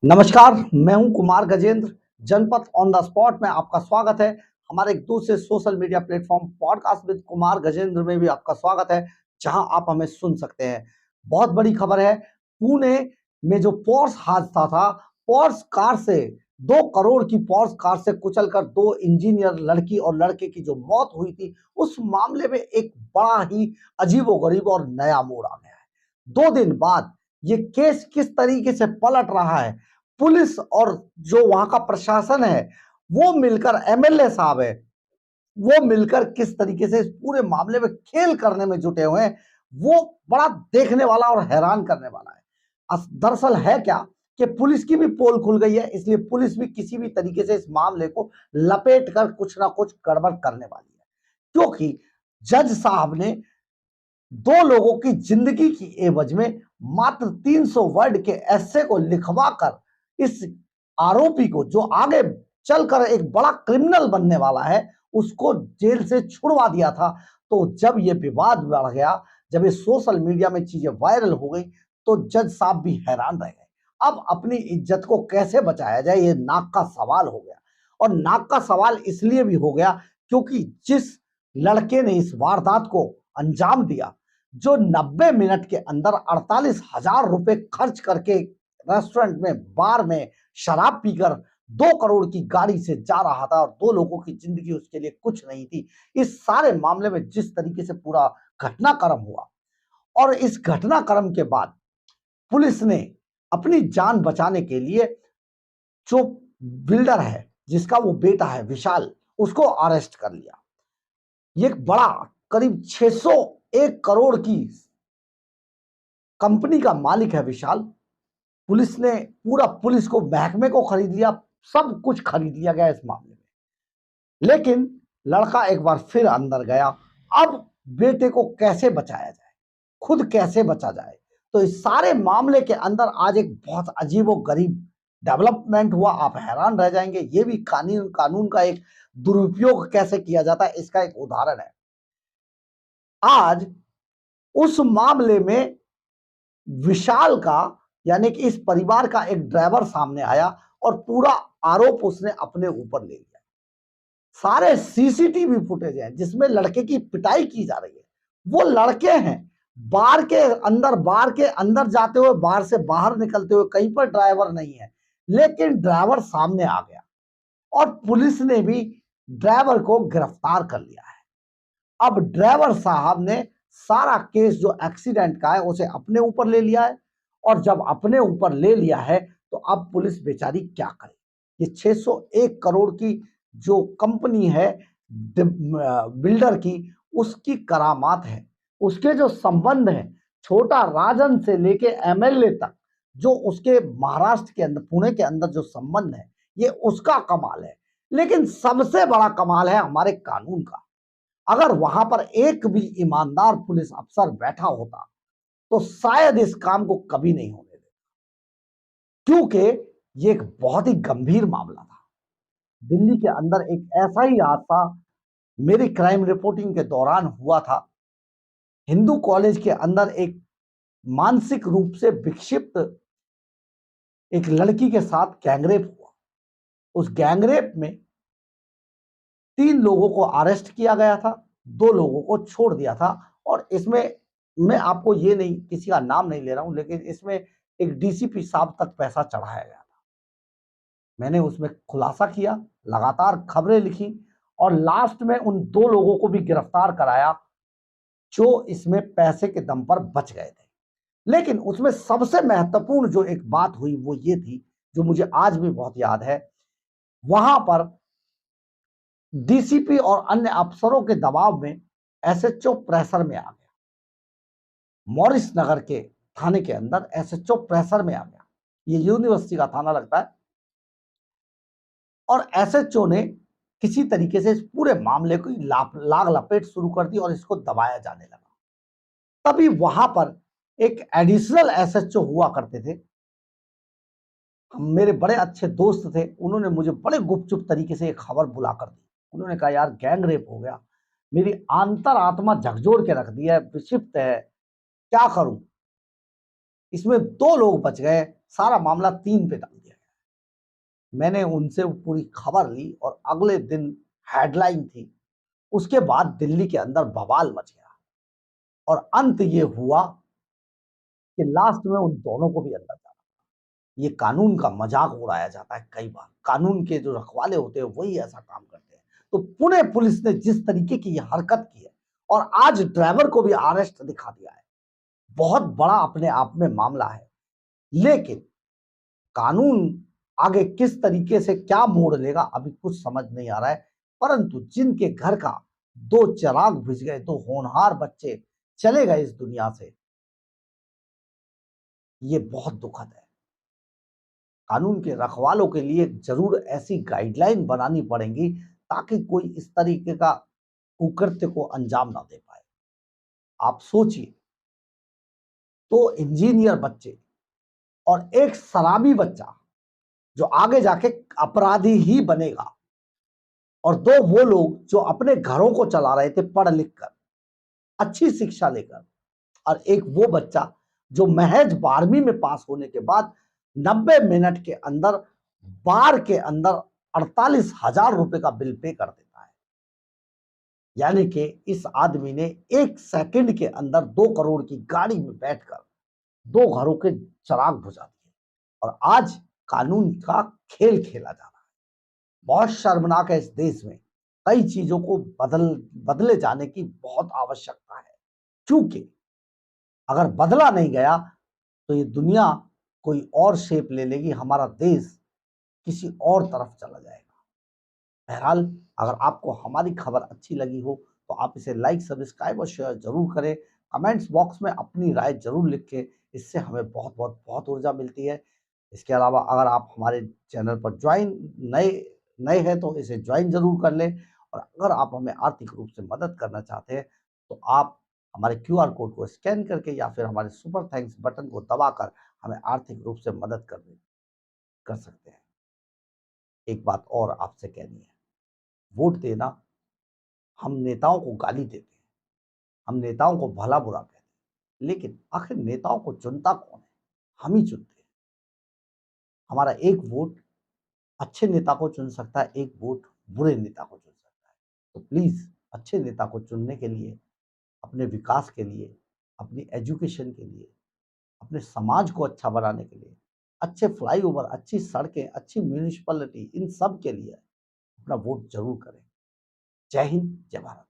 नमस्कार, मैं हूं कुमार गजेंद्र। जनपद ऑन द स्पॉट में आपका स्वागत है। हमारे एक दूसरे social media platform podcast with Kumar Gajendra में भी आपका स्वागत है, जहां आप हमें सुन सकते हैं। बहुत बड़ी खबर है, पुणे में जो पोर्स हादसा था, पोर्स कार से 2 करोड़ की पोर्स कार से कुचलकर 2 इंजीनियर लड़की और लड़के की जो मौत हुई थी, उस मामले में एक बड़ा ही अजीबोगरीब और नया मोड़ आ गया है। 2 दिन बाद ये केस किस तरीके से पलट रहा है, पुलिस और जो वहां का प्रशासन है वो मिलकर, एमएलए साहब है वो मिलकर किस तरीके से इस पूरे मामले में खेल करने में जुटे हुए हैं, वो बड़ा देखने वाला और हैरान करने वाला है। दरअसल है क्या कि पुलिस की भी पोल खुल गई है, इसलिए पुलिस भी किसी भी तरीके से इस मामले को लपेट कर कुछ ना कुछ गड़बड़ करने वाली है, क्योंकि जज साहब ने 2 लोगों की जिंदगी की एवज में मात्र 300 वर्ड के एस्से को लिखवा कर इस आरोपी को, जो आगे चलकर एक बड़ा क्रिमिनल बनने वाला है, उसको जेल से छुड़वा दिया था। तो जब ये विवाद बढ़ गया, जब ये सोशल मीडिया में चीजें वायरल हो गई, तो जज साहब भी हैरान रह गए। अब अपनी इज्जत को कैसे बचाया जाए, ये नाक का सवाल हो गया। और नाक का सवाल इसलिए भी हो गया क्योंकि जिस लड़के ने इस वारदात को अंजाम दिया, जो 90 मिनट के अंदर 48,000 रुपए खर्च करके रेस्टोरेंट में, बार में शराब पीकर 2 करोड़ की गाड़ी से जा रहा था और 2 लोगों की जिंदगी उसके लिए कुछ नहीं थी। इस सारे मामले में जिस तरीके से पूरा घटनाक्रम हुआ, और इस घटनाक्रम के बाद पुलिस ने अपनी जान बचाने के लिए जो बिल्डर है, जिसका वो बेटा है विशाल, उसको अरेस्ट कर लिया। ये एक बड़ा, करीब 601 करोड़ की कंपनी का मालिक है विशाल। पुलिस ने पूरा, पुलिस को, महकमे को खरीद लिया, सब कुछ खरीद लिया गया इस मामले में। लेकिन लड़का एक बार फिर अंदर गया। अब बेटे को कैसे बचाया जाए, खुद कैसे बचा जाए, तो इस सारे मामले के अंदर आज एक बहुत अजीबो गरीब डेवलपमेंट हुआ। आप हैरान रह जाएंगे। ये भी कानून का एक दुरुपयोग कैसे किया जाता है, इसका एक उदाहरण है। आज उस मामले में विशाल का, यानी कि इस परिवार का एक ड्राइवर सामने आया और पूरा आरोप उसने अपने ऊपर ले लिया। सारे सीसीटीवी फुटेज हैं जिसमें लड़के की पिटाई की जा रही है। वो लड़के हैं, बार के अंदर जाते हुए, बाहर से बाहर निकलते हुए, कहीं पर ड्राइवर नहीं है, लेकिन ड्राइवर सामने आ गया और पुलिस ने भी ड्राइवर को गिरफ्तार कर लिया है। अब ड्राइवर साहब ने सारा केस जो एक्सीडेंट का है उसे अपने ऊपर ले लिया है, और जब अपने ऊपर ले लिया है तो अब पुलिस बेचारी क्या करे। ये 601 करोड़ की जो कंपनी है बिल्डर की, उसकी करामात है, उसके जो संबंध है छोटा राजन से लेके एमएलए तक, जो उसके महाराष्ट्र के अंदर, पुणे के अंदर जो संबंध है, ये उसका कमाल है। लेकिन सबसे बड़ा कमाल है हमारे कानून का। अगर वहां पर एक भी ईमानदार पुलिस अफसर बैठा होता तो शायद इस काम को कभी नहीं होने देता, क्योंकि ये एक बहुत ही गंभीर मामला था। दिल्ली के अंदर एक ऐसा ही हादसा मेरी क्राइम रिपोर्टिंग के दौरान हुआ था। हिंदू कॉलेज के अंदर एक मानसिक रूप से विक्षिप्त एक लड़की के साथ गैंगरेप हुआ। उस गैंगरेप में 3 लोगों को अरेस्ट किया गया था, 2 लोगों को छोड़ दिया था। और इसमें मैं आपको ये नहीं, किसी का नाम नहीं ले रहा हूं, लेकिन इसमें एक डीसीपी साहब तक पैसा चढ़ाया गया था। मैंने उसमें खुलासा किया, लगातार खबरें लिखी, और लास्ट में उन 2 लोगों को भी गिरफ्तार कराया जो इसमें पैसे के दम पर बच गए थे। लेकिन उसमें सबसे महत्वपूर्ण जो एक बात हुई वो ये थी, जो मुझे आज भी बहुत याद है। वहां पर डीसीपी और अन्य अफसरों के दबाव में एसएचओ प्रेशर में आ गया। मॉरिस नगर के थाने के अंदर एसएचओ प्रेशर में आ गया। ये यूनिवर्सिटी का थाना लगता है। और एसएचओ ने किसी तरीके से इस पूरे मामले को लाग लपेट शुरू कर दी और इसको दबाया जाने लगा। तभी वहां पर एक एडिशनल एसएचओ हुआ करते थे, मेरे बड़े अच्छे दोस्त थे। उन्होंने मुझे बड़े गुपचुप तरीके से एक खबर बुलाकर दी। उन्होंने कहा, यार गैंग रेप हो गया, मेरी आत्मा झकझोर के रख दी है, विक्षिप्त है, क्या करूं। इसमें 2 लोग बच गए, सारा मामला 3 पे डाल दिया। मैंने उनसे वो पूरी खबर ली और अगले दिन हेडलाइन थी। उसके बाद दिल्ली के अंदर बवाल मच गया और अंत ये हुआ कि लास्ट में उन दोनों को भी अंदर जाना। ये कानून का मजाक उड़ाया जाता है कई बार। कानून के जो रखवाले होते हैं वही ऐसा काम करते हैं। तो पुणे पुलिस ने जिस तरीके की ये हरकत की है और आज ड्राइवर को भी अरेस्ट दिखा दिया है, बहुत बड़ा अपने आप में मामला है। लेकिन कानून आगे किस तरीके से क्या मोड़ लेगा अभी कुछ समझ नहीं आ रहा है। परंतु जिनके घर का दो चिराग बुझ गए, दो होनहार बच्चे चले गए इस दुनिया से, ये बहुत दुखद है। कानून के रखवालों के लिए जरूर ऐसी गाइडलाइन बनानी पड़ेगी ताकि कोई इस तरीके का कुकृत्य को अंजाम ना दे पाए। आप सोचिए, तो इंजीनियर बच्चे और एक शराबी बच्चा जो आगे जाके अपराधी ही बनेगा, और दो वो लोग जो अपने घरों को चला रहे थे पढ़ लिख कर, अच्छी शिक्षा लेकर, और एक वो बच्चा जो महज 12वीं में पास होने के बाद 90 मिनट के अंदर बार के अंदर 48,000 रुपए का बिल पे कर देता है। यानी कि इस आदमी ने 1 सेकंड के अंदर 2 करोड़ की गाड़ी में बैठकर दो घरों के चिराग बुझा दिए और आज कानून का खेल खेला जा रहा है। बहुत शर्मनाक है। इस देश में कई चीजों को बदले जाने की बहुत आवश्यकता है, क्योंकि अगर बदला नहीं गया तो ये दुनिया कोई और शेप ले लेगी, हमारा देश किसी और तरफ चला जाएगा। बहरहाल, अगर आपको हमारी खबर अच्छी लगी हो तो आप इसे लाइक, सब्सक्राइब और शेयर जरूर करें। कमेंट्स बॉक्स में अपनी राय जरूर लिखें, इससे हमें बहुत बहुत बहुत ऊर्जा मिलती है। इसके अलावा अगर आप हमारे चैनल पर नए नए हैं तो इसे ज्वाइन जरूर कर लें, और अगर आप हमें आर्थिक रूप से मदद करना चाहते हैं तो आप हमारे क्यूआर कोड को स्कैन करके या फिर हमारे सुपर थैंक्स बटन को दबाकर हमें आर्थिक रूप से मदद कर सकते हैं। एक बात और आपसे कहनी है, वोट देना, हम नेताओं को गाली देते हैं, हम नेताओं को भला बुरा कहते हैं, लेकिन आखिर नेताओं को चुनता कौन है? हम ही चुनते हैं। हमारा एक वोट अच्छे नेता को चुन सकता है, एक वोट बुरे नेता को चुन सकता है। तो प्लीज अच्छे नेता को चुनने के लिए, अपने विकास के लिए, अपनी एजुकेशन के लिए, अपने समाज को अच्छा बनाने के लिए, अच्छे फ्लाईओवर, अच्छी सड़कें, अच्छी म्यूनिसिपैलिटी, इन सब के लिए अपना वोट जरूर करें। जय हिंद, जय भारत।